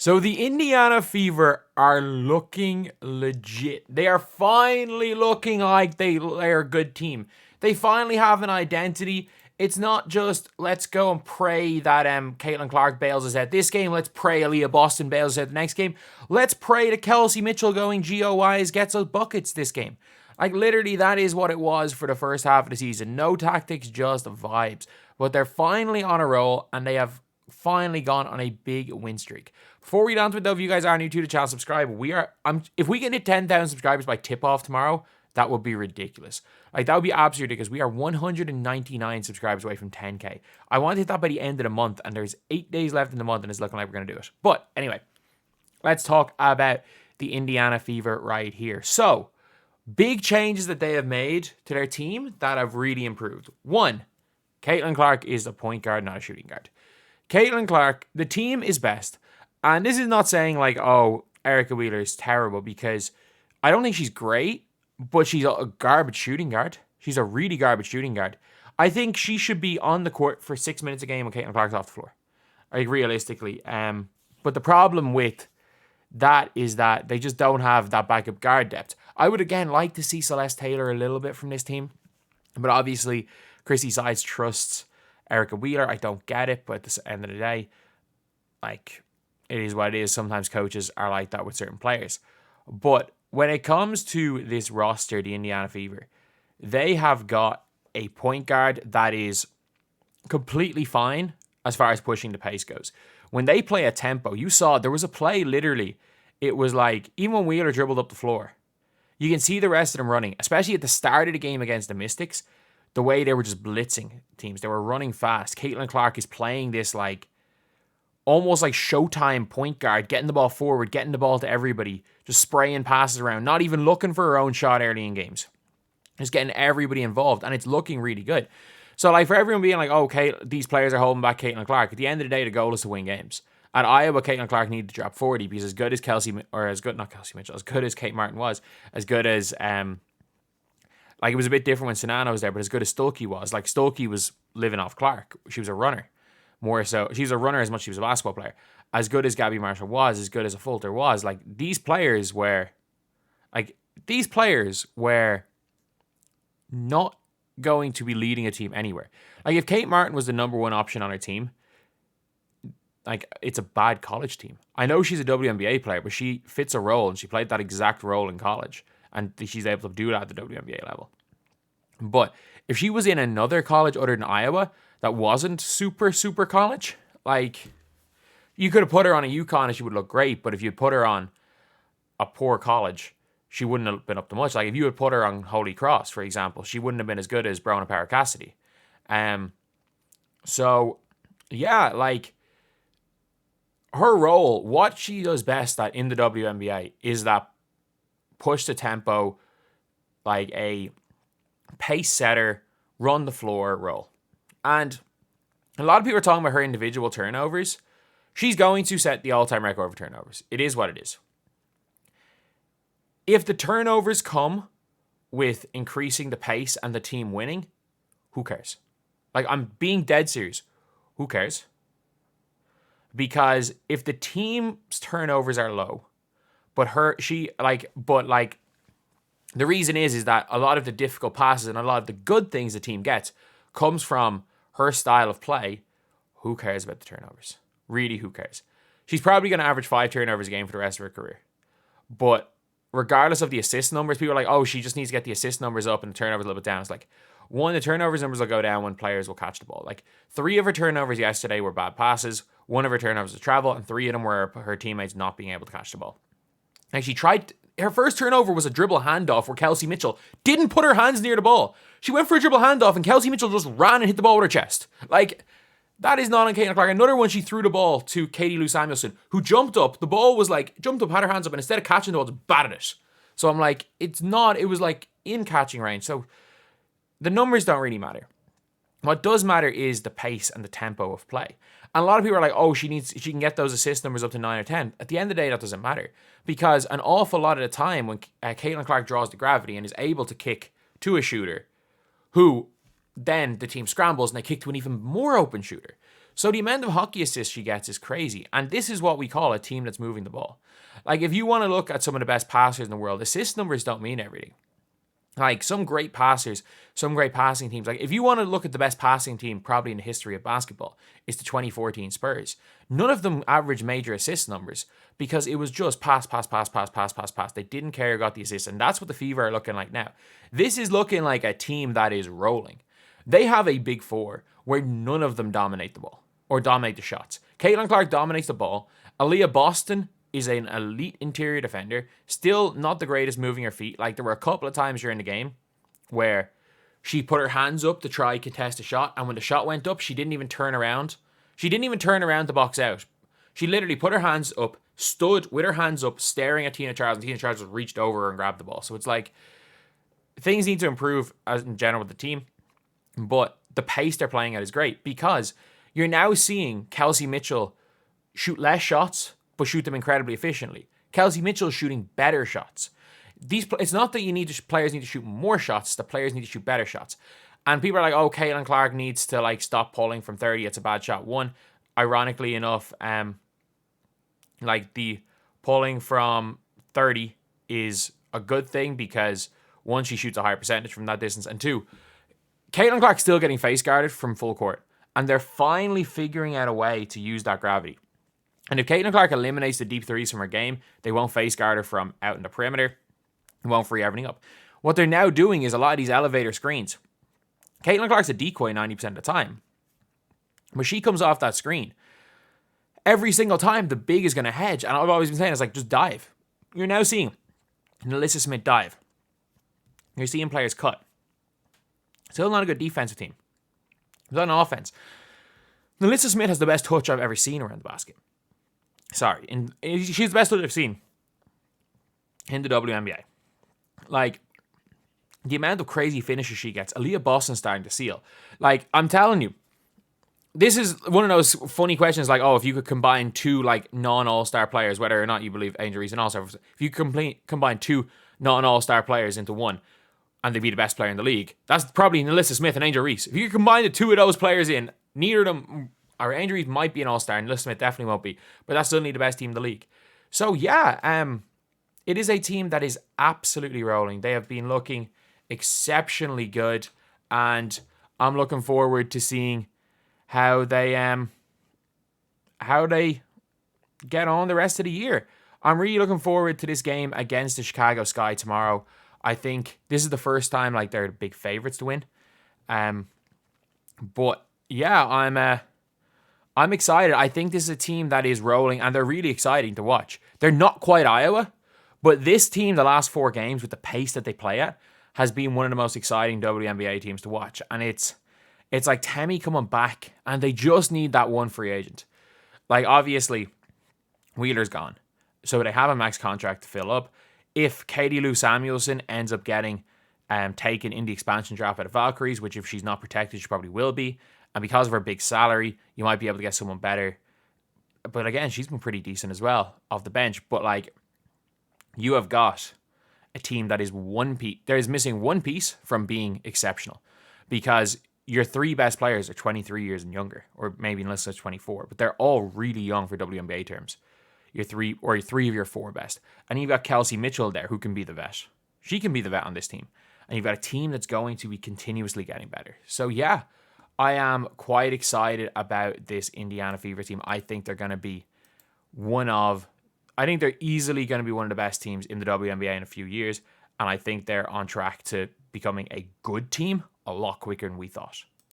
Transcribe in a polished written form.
So the Indiana Fever are looking legit. They are finally looking like they're a good team. They finally have an identity. It's not just, let's go and pray that Caitlin Clark bails us out this game. Let's pray Aaliyah Boston bails us out the next game. Let's pray that Kelsey Mitchell going GOYs gets us buckets this game. Like, literally, that is what it was for the first half of the season. No tactics, just vibes. But they're finally on a roll, and they have finally gone on a big win streak. Before we get on to it, though, if you guys are new to the channel, subscribe. If we can hit 10,000 subscribers by tip-off tomorrow, that would be ridiculous. Like, that would be absolutely ridiculous. We are 199 subscribers away from 10K. I want to hit that by the end of the month, and there's 8 days left in the month, and it's looking like we're going to do it. But anyway, let's talk about the Indiana Fever right here. So, big changes that they have made to their team that have really improved. One, Caitlin Clark is a point guard, not a shooting guard. Caitlin Clark, the team is best. And this is not saying like, oh, Erica Wheeler is terrible, because I don't think she's great, but she's a garbage shooting guard. She's a really garbage shooting guard. I think she should be on the court for 6 minutes a game when Caitlin Clark's off the floor. Like, realistically. But the problem with that is that they just don't have that backup guard depth. I would, again, like to see Celeste Taylor a little bit from this team. But obviously, Chrissy Sides trusts Erica Wheeler. I don't get it, but at the end of the day, like, it is what it is. Sometimes coaches are like that with certain players. But when it comes to this roster, the Indiana Fever, they have got a point guard that is completely fine as far as pushing the pace goes. When they play a tempo, you saw there was a play, literally, it was like, even when Wheeler dribbled up the floor, you can see the rest of them running, especially at the start of the game against the Mystics, the way they were just blitzing teams. They were running fast. Caitlin Clark is playing this like almost like Showtime point guard, getting the ball forward, getting the ball to everybody, just spraying passes around, not even looking for her own shot early in games. Just getting everybody involved, and it's looking really good. So, like, for everyone being like, oh, these players are holding back Caitlin Clark, at the end of the day, the goal is to win games. At Iowa, Caitlin Clark needed to drop 40, because as good as as good as Kate Martin was, as good as, like, it was a bit different when Sinana was there, but as good as Stolke was, like, Stolke was living off Clark. She was a runner. More so, she was a runner as much as she was a basketball player. As good as Gabby Marshall was, as good as a Fulter was, like, these players were not going to be leading a team anywhere. Like, if Kate Martin was the number one option on her team, like, it's a bad college team. I know she's a WNBA player, but she fits a role, and she played that exact role in college, and she's able to do that at the WNBA level. But if she was in another college other than Iowa that wasn't super, super college, like, you could have put her on a UConn and she would look great, but if you put her on a poor college, she wouldn't have been up to much. Like, if you had put her on Holy Cross, for example, she wouldn't have been as good as Breanna Stewart Cassidy. So, yeah, like, her role, what she does best at in the WNBA is that push the tempo, like a pace setter, run the floor role. And a lot of people are talking about her individual turnovers. She's going to set the all-time record for turnovers. It is what it is. If the turnovers come with increasing the pace and the team winning, who cares? Like, I'm being dead serious. Who cares? Because if the team's turnovers are low, the reason is that a lot of the difficult passes and a lot of the good things the team gets comes from her style of play. Who cares about the turnovers? Really, who cares? She's probably going to average 5 turnovers a game for the rest of her career. But regardless of the assist numbers, people are like, oh, she just needs to get the assist numbers up and the turnovers a little bit down. It's like, one, the turnovers numbers will go down when players will catch the ball. Like, 3 of her turnovers yesterday were bad passes, 1 of her turnovers was travel, and 3 of them were her teammates not being able to catch the ball. And she tried, her first turnover was a dribble handoff where Kelsey Mitchell didn't put her hands near the ball. She went for a dribble handoff and Kelsey Mitchell just ran and hit the ball with her chest. Like, that is not on Caitlin Clark. Another one, she threw the ball to Katie Lou Samuelson, who jumped up. The ball was like, jumped up, had her hands up, and instead of catching the ball, just batted it. So I'm like, it was like in catching range. So the numbers don't really matter. What does matter is the pace and the tempo of play. And a lot of people are like, oh, she can get those assist numbers up to 9 or 10. At the end of the day, that doesn't matter. Because an awful lot of the time when Caitlin Clark draws the gravity and is able to kick to a shooter, who then the team scrambles and they kick to an even more open shooter. So the amount of hockey assists she gets is crazy. And this is what we call a team that's moving the ball. Like, if you want to look at some of the best passers in the world, assist numbers don't mean everything. Like, some great passers, some great passing teams. Like, if you want to look at the best passing team probably in the history of basketball, it's the 2014 Spurs. None of them averaged major assist numbers because it was just pass, pass, pass, pass, pass, pass, pass. They didn't care who got the assists, and that's what the Fever are looking like now. This is looking like a team that is rolling. They have a big four where none of them dominate the ball or dominate the shots. Caitlin Clark dominates the ball. Aaliyah Boston is an elite interior defender. Still not the greatest moving her feet. Like, there were a couple of times during the game where she put her hands up to try contest a shot, and when the shot went up, she didn't even turn around. She didn't even turn around to box out. She literally put her hands up, stood with her hands up, staring at Tina Charles, and Tina Charles reached over and grabbed the ball. So it's like, things need to improve as in general with the team, but the pace they're playing at is great because you're now seeing Kelsey Mitchell shoot less shots, but shoot them incredibly efficiently. Kelsey Mitchell is shooting better shots. It's not that players need to shoot more shots, the players need to shoot better shots. And people are like, oh, Caitlin Clark needs to like stop pulling from 30. It's a bad shot. One, ironically enough, like the pulling from 30 is a good thing because one, she shoots a higher percentage from that distance, and two, Caitlin Clark's still getting face guarded from full court, and they're finally figuring out a way to use that gravity. And if Caitlin Clark eliminates the deep threes from her game, they won't face guard her from out in the perimeter. It won't free everything up. What they're now doing is a lot of these elevator screens. Caitlin Clark's a decoy 90% of the time. But she comes off that screen. Every single time, the big is going to hedge. And I've always been saying, it's like, just dive. You're now seeing Alyssa Smith dive. You're seeing players cut. Still not a good defensive team. Not an offense. Alyssa Smith has the best touch I've ever seen around the basket. Sorry. She's the best touch I've seen in the WNBA. Like, the amount of crazy finishes she gets, Aaliyah Boston's starting to seal. Like, I'm telling you, this is one of those funny questions like, oh, if you could combine two, like, non-all-star players, whether or not you believe Angel Reese an all-star, if you combine two non-all-star players into one, and they'd be the best player in the league, that's probably Alyssa Smith and Angel Reese. If you combine the two of those players in, neither of them, or Angel Reese might be an all-star, and Alyssa Smith definitely won't be, but that's certainly the best team in the league. So, yeah, it is a team that is absolutely rolling. They have been looking exceptionally good, and I'm looking forward to seeing how they get on the rest of the year. I'm really looking forward to this game against the Chicago Sky tomorrow. I think this is the first time like they're the big favorites to win. But yeah, I'm excited. I think this is a team that is rolling, and they're really exciting to watch. They're not quite Iowa, but this team, the last 4 games with the pace that they play at, has been one of the most exciting WNBA teams to watch. And it's like Temi coming back, and they just need that one free agent. Like, obviously, Wheeler's gone, so they have a max contract to fill up. If Katie Lou Samuelson ends up getting taken in the expansion draft by the Valkyries, which if she's not protected, she probably will be, and because of her big salary, you might be able to get someone better. But again, she's been pretty decent as well off the bench. But like, you have got a team that is one piece. There is missing one piece from being exceptional, because your 3 best players are 23 years and younger, or maybe unless it's 24, but they're all really young for WNBA terms. Your 3 of your 4 best. And you've got Kelsey Mitchell there, who can be the vet. She can be the vet on this team. And you've got a team that's going to be continuously getting better. So yeah, I am quite excited about this Indiana Fever team. I think they're going to be they're easily going to be one of the best teams in the WNBA in a few years. And I think they're on track to becoming a good team a lot quicker than we thought.